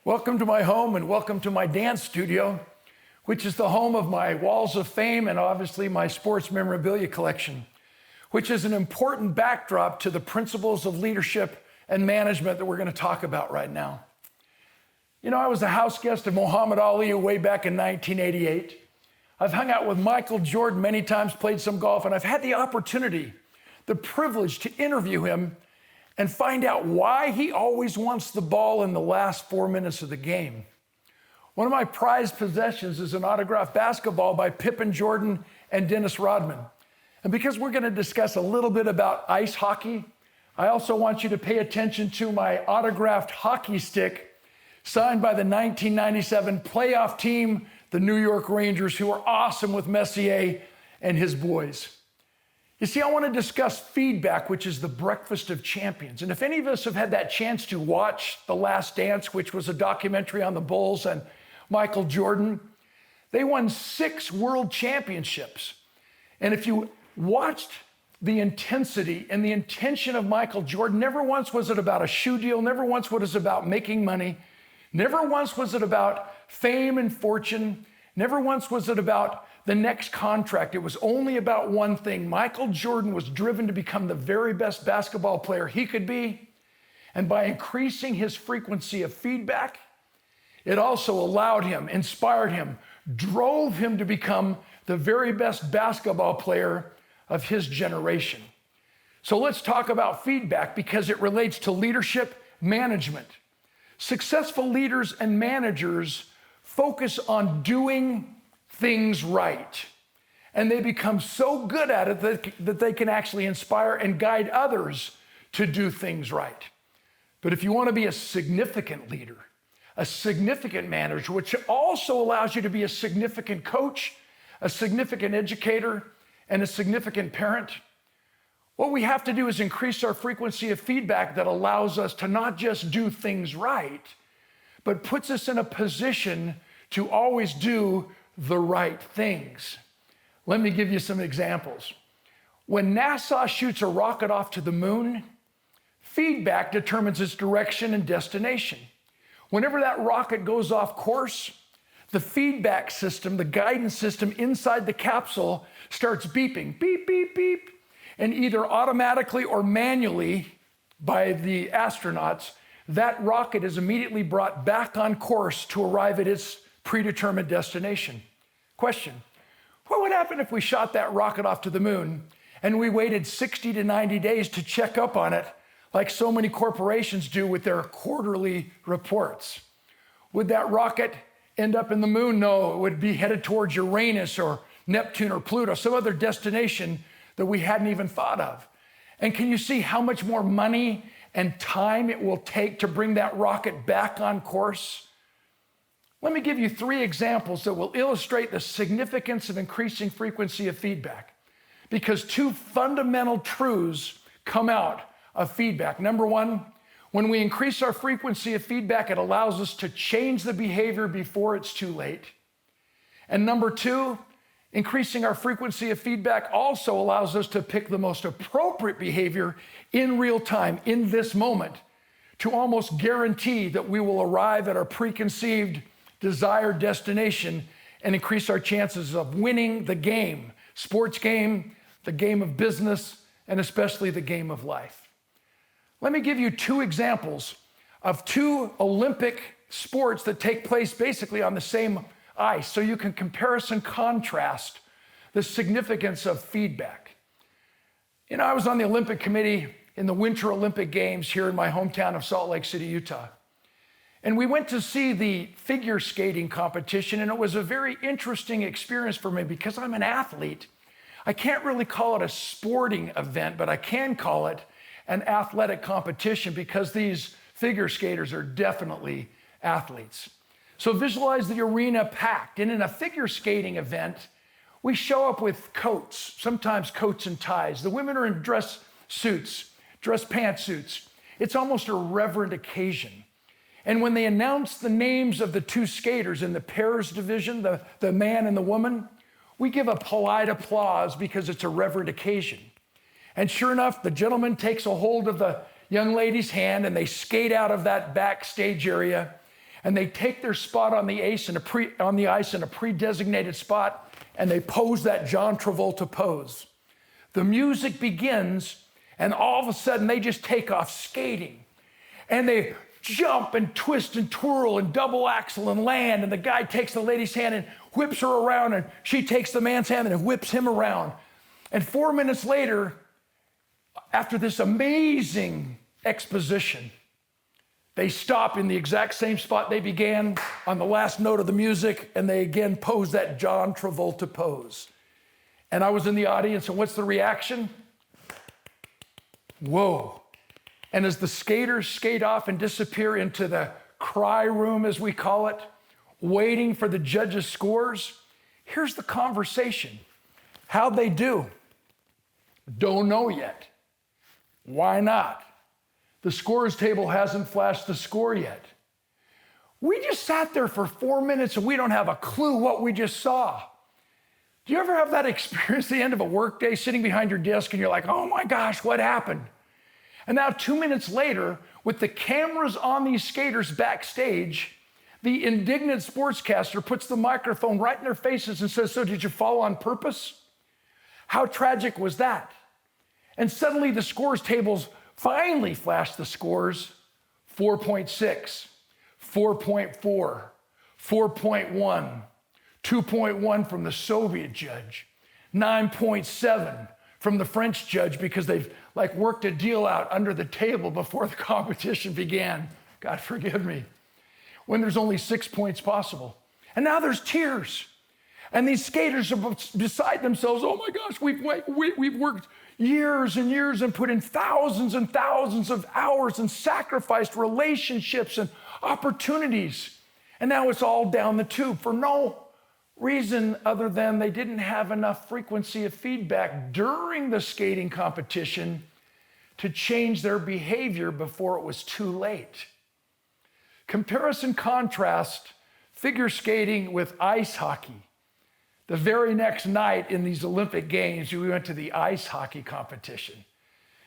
Welcome to my home and welcome to my dance studio, which is the home of my walls of fame and obviously my sports memorabilia collection, which is an important backdrop to the principles of leadership and management that we're going to talk about right now. You know, I was a house guest of Muhammad Ali way back in 1988. I've hung out with Michael Jordan many times, played some golf, and I've had the opportunity, the privilege to interview him and find out why he always wants the ball in the last 4 minutes of the game. One of my prized possessions is an autographed basketball by Pippen Jordan and Dennis Rodman. And because we're going to discuss a little bit about ice hockey, I also want you to pay attention to my autographed hockey stick signed by the 1997 playoff team, the New York Rangers, who are awesome with Messier and his boys. You see, I want to discuss feedback, which is the breakfast of champions. And if any of us have had that chance to watch The Last Dance, which was a documentary on the Bulls and Michael Jordan, they won 6 world championships. And if you watched the intensity and the intention of Michael Jordan, never once was it about a shoe deal, never once was it about making money, never once was it about fame and fortune, never once was it about the next contract. It was only about one thing. Michael Jordan was driven to become the very best basketball player he could be. And by increasing his frequency of feedback, it also allowed him, inspired him, drove him to become the very best basketball player of his generation. So let's talk about feedback because it relates to leadership management. Successful leaders and managers focus on doing things right. And they become so good at it that they can actually inspire and guide others to do things right. But if you want to be a significant leader, a significant manager, which also allows you to be a significant coach, a significant educator, and a significant parent, what we have to do is increase our frequency of feedback that allows us to not just do things right, but puts us in a position to always do the right things. Let me give you some examples. When NASA shoots a rocket off to the moon, feedback determines its direction and destination. Whenever that rocket goes off course, the feedback system, the guidance system inside the capsule starts beeping, beep, beep, beep, and either automatically or manually by the astronauts, that rocket is immediately brought back on course to arrive at its predetermined destination. Question: what would happen if we shot that rocket off to the moon and we waited 60 to 90 days to check up on it like so many corporations do with their quarterly reports? Would that rocket end up in the moon? No, it would be headed towards Uranus or Neptune or Pluto, some other destination that we hadn't even thought of. And can you see how much more money and time it will take to bring that rocket back on course? Let me give you 3 examples that will illustrate the significance of increasing frequency of feedback, because 2 fundamental truths come out of feedback. Number 1, when we increase our frequency of feedback, it allows us to change the behavior before it's too late. And number 2, increasing our frequency of feedback also allows us to pick the most appropriate behavior in real time, in this moment, to almost guarantee that we will arrive at our preconceived desired destination and increase our chances of winning the game, sports game, the game of business, and especially the game of life. Let me give you 2 examples of 2 Olympic sports that take place basically on the same ice, so you can comparison contrast the significance of feedback. You know, I was on the Olympic committee in the Winter Olympic Games here in my hometown of Salt Lake City, Utah. And we went to see the figure skating competition, and it was a very interesting experience for me because I'm an athlete. I can't really call it a sporting event, but I can call it an athletic competition because these figure skaters are definitely athletes. So visualize the arena packed, and in a figure skating event, we show up with coats, sometimes coats and ties. The women are in dress suits, dress pantsuits. It's almost a reverent occasion. And when they announce the names of the 2 skaters in the pairs division, the man and the woman, we give a polite applause because it's a reverent occasion. And sure enough, the gentleman takes a hold of the young lady's hand and they skate out of that backstage area. and they take their spot on the ice in a pre-designated spot, and they pose that John Travolta pose. The music begins, and all of a sudden they just take off skating, and they jump and twist and twirl and double axel and land, and the guy takes the lady's hand and whips her around, and she takes the man's hand and whips him around. And 4 minutes later, after this amazing exposition, they stop in the exact same spot they began on the last note of the music, and they again pose that John Travolta pose. And I was in the audience, and what's the reaction? Whoa. And as the skaters skate off and disappear into the cry room, as we call it, waiting for the judges' scores, here's the conversation. How'd they do? Don't know yet. Why not? The scores table hasn't flashed the score yet. We just sat there for 4 minutes and we don't have a clue what we just saw. Do you ever have that experience at the end of a workday, sitting behind your desk and you're like, oh my gosh, what happened? And now 2 minutes later, with the cameras on these skaters backstage, the indignant sportscaster puts the microphone right in their faces and says, so did you fall on purpose? How tragic was that? And suddenly the scores tables finally flashed the scores: 4.6, 4.4, 4.1, 2.1 from the Soviet judge, 9.7 from the French judge, because they've worked a deal out under the table before the competition began. God forgive me. When there's only 6 points possible. And now there's tears. And these skaters are beside themselves. Oh my gosh, we've worked years and years and put in thousands and thousands of hours and sacrificed relationships and opportunities. And now it's all down the tube for no reason other than they didn't have enough frequency of feedback during the skating competition to change their behavior before it was too late. Comparison contrast figure skating with ice hockey. The very next night in these Olympic Games, we went to the ice hockey competition.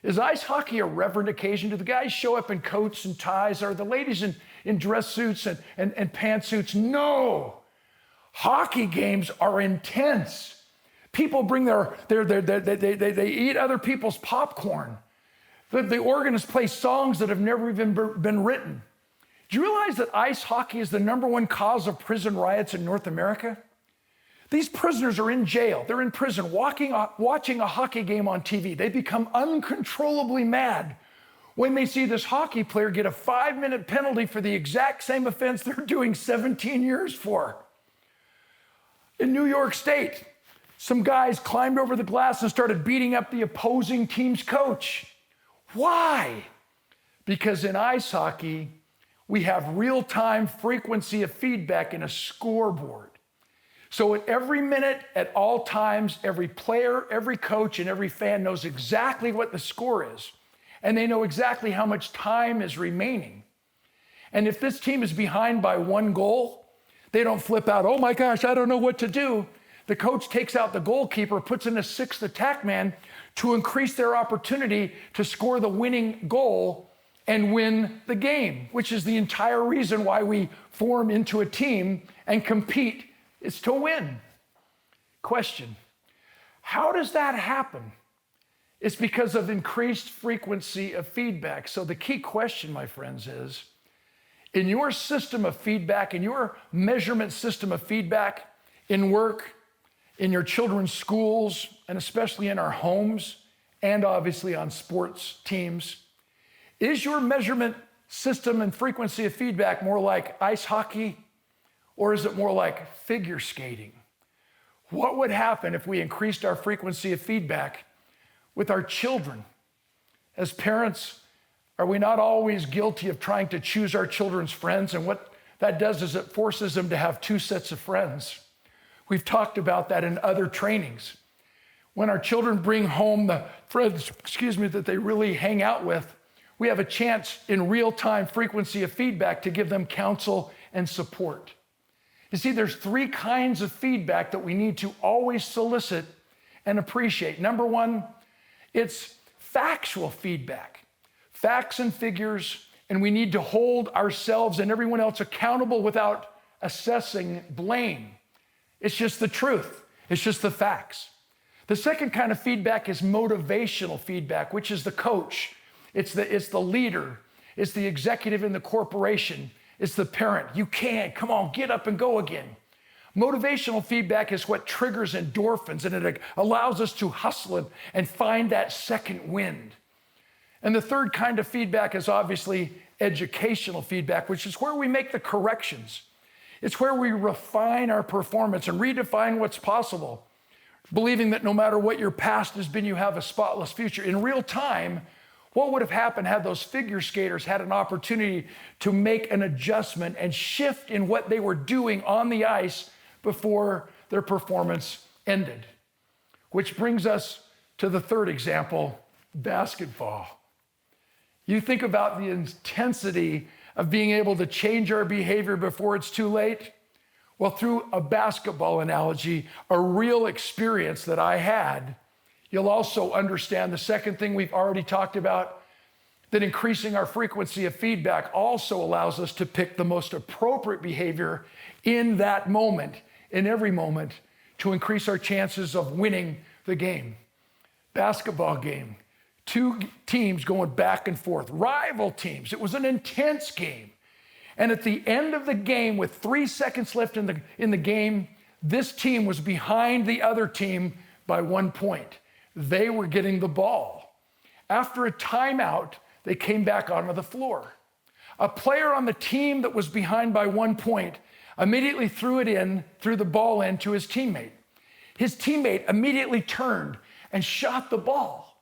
Is ice hockey a reverent occasion? Do the guys show up in coats and ties? Are the ladies in dress suits and pantsuits? No. Hockey games are intense. People bring they eat other people's popcorn. The organists play songs that have never even been written. Do you realize that ice hockey is the #1 cause of prison riots in North America? These prisoners are in jail. They're in prison watching a hockey game on TV. They become uncontrollably mad when they see this hockey player get a 5-minute penalty for the exact same offense they're doing 17 years for. In New York State, some guys climbed over the glass and started beating up the opposing team's coach. Why? Because in ice hockey, we have real-time frequency of feedback in a scoreboard. So at every minute, at all times, every player, every coach, and every fan knows exactly what the score is. And they know exactly how much time is remaining. And if this team is behind by 1 goal, they don't flip out, oh my gosh, I don't know what to do. The coach takes out the goalkeeper, puts in a 6th attack man to increase their opportunity to score the winning goal and win the game, which is the entire reason why we form into a team and compete, is to win. Question: how does that happen? It's because of increased frequency of feedback. So the key question, my friends, is in your system of feedback, in your measurement system of feedback, in work, in your children's schools, and especially in our homes, and obviously on sports teams, is your measurement system and frequency of feedback more like ice hockey, or is it more like figure skating? What would happen if we increased our frequency of feedback with our children? As parents, are we not always guilty of trying to choose our children's friends? And what that does is it forces them to have 2 sets of friends. We've talked about that in other trainings. When our children bring home the friends, that they really hang out with, we have a chance in real-time frequency of feedback to give them counsel and support. You see, there's 3 kinds of feedback that we need to always solicit and appreciate. #1, it's factual feedback. Facts and figures and we need to hold ourselves and everyone else accountable without assessing blame. It's just the truth. It's just the facts. The second kind of feedback is motivational feedback, which is the coach. It's the leader. It's the executive in the corporation. It's the parent. You can. Come on, get up and go again. Motivational feedback is what triggers endorphins, and it allows us to hustle and find that second wind. And the third kind of feedback is obviously educational feedback, which is where we make the corrections. It's where we refine our performance and redefine what's possible, believing that no matter what your past has been, you have a spotless future. In real time, what would have happened had those figure skaters had an opportunity to make an adjustment and shift in what they were doing on the ice before their performance ended? Which brings us to the third example, basketball. You think about the intensity of being able to change our behavior before it's too late. Well, through a basketball analogy, a real experience that I had, you'll also understand the second thing we've already talked about, that increasing our frequency of feedback also allows us to pick the most appropriate behavior in that moment, in every moment, to increase our chances of winning the game. Basketball game, two teams going back and forth, rival teams. It was an intense game. And at the end of the game, with 3 seconds left in the game, this team was behind the other team by 1 point. They were getting the ball. After a timeout, they came back onto the floor. A player on the team that was behind by 1 point immediately threw the ball in to his teammate. His teammate immediately turned and shot the ball.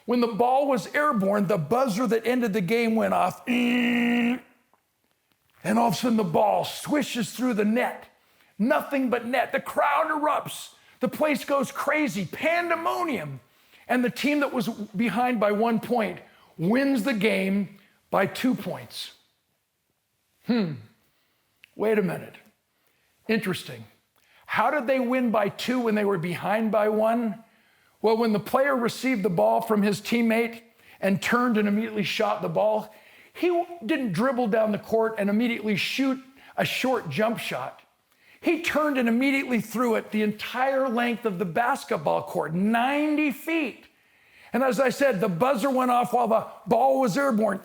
When the ball was airborne, the buzzer that ended the game went off. And all of a sudden the ball swishes through the net. Nothing but net. The crowd erupts. The place goes crazy, pandemonium. And the team that was behind by 1 point wins the game by 2 points. Wait a minute. Interesting. How did they win by 2 when they were behind by 1? Well, when the player received the ball from his teammate and turned and immediately shot the ball, he didn't dribble down the court and immediately shoot a short jump shot. He turned and immediately threw it the entire length of the basketball court, 90 feet. And as I said, the buzzer went off while the ball was airborne.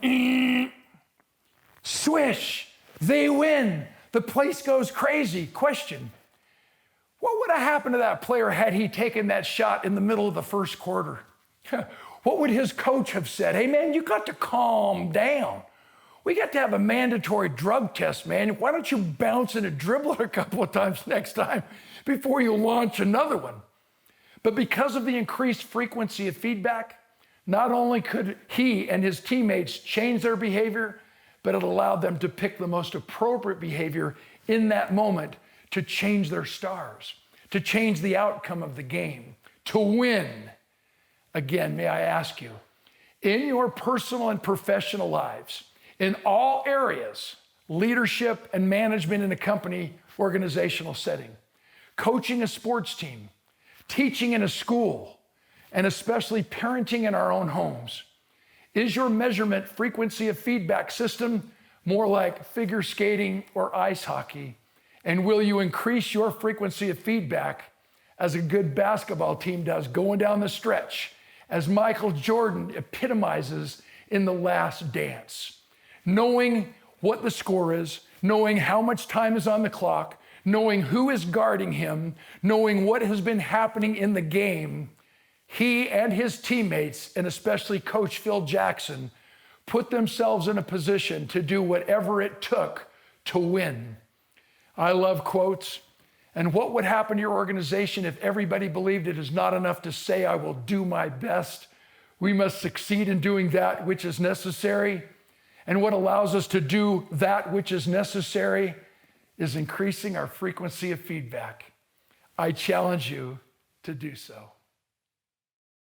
Swish, they win. The place goes crazy. Question, what would have happened to that player had he taken that shot in the middle of the first quarter? What would his coach have said? Hey, man, you got to calm down. We got to have a mandatory drug test, man. Why don't you bounce and dribble it a couple of times next time before you launch another one? But because of the increased frequency of feedback, not only could he and his teammates change their behavior, but it allowed them to pick the most appropriate behavior in that moment to change their stars, to change the outcome of the game, to win. Again, may I ask you, in your personal and professional lives, in all areas, leadership and management in a company, organizational setting, coaching a sports team, teaching in a school, and especially parenting in our own homes, is your measurement frequency of feedback system more like figure skating or ice hockey? And will you increase your frequency of feedback as a good basketball team does going down the stretch, as Michael Jordan epitomizes in The Last Dance? Knowing what the score is, knowing how much time is on the clock, knowing who is guarding him, knowing what has been happening in the game, he and his teammates, and especially Coach Phil Jackson, put themselves in a position to do whatever it took to win. I love quotes. And what would happen to your organization if everybody believed it is not enough to say, I will do my best? We must succeed in doing that which is necessary. And what allows us to do that which is necessary is increasing our frequency of feedback. I challenge you to do so.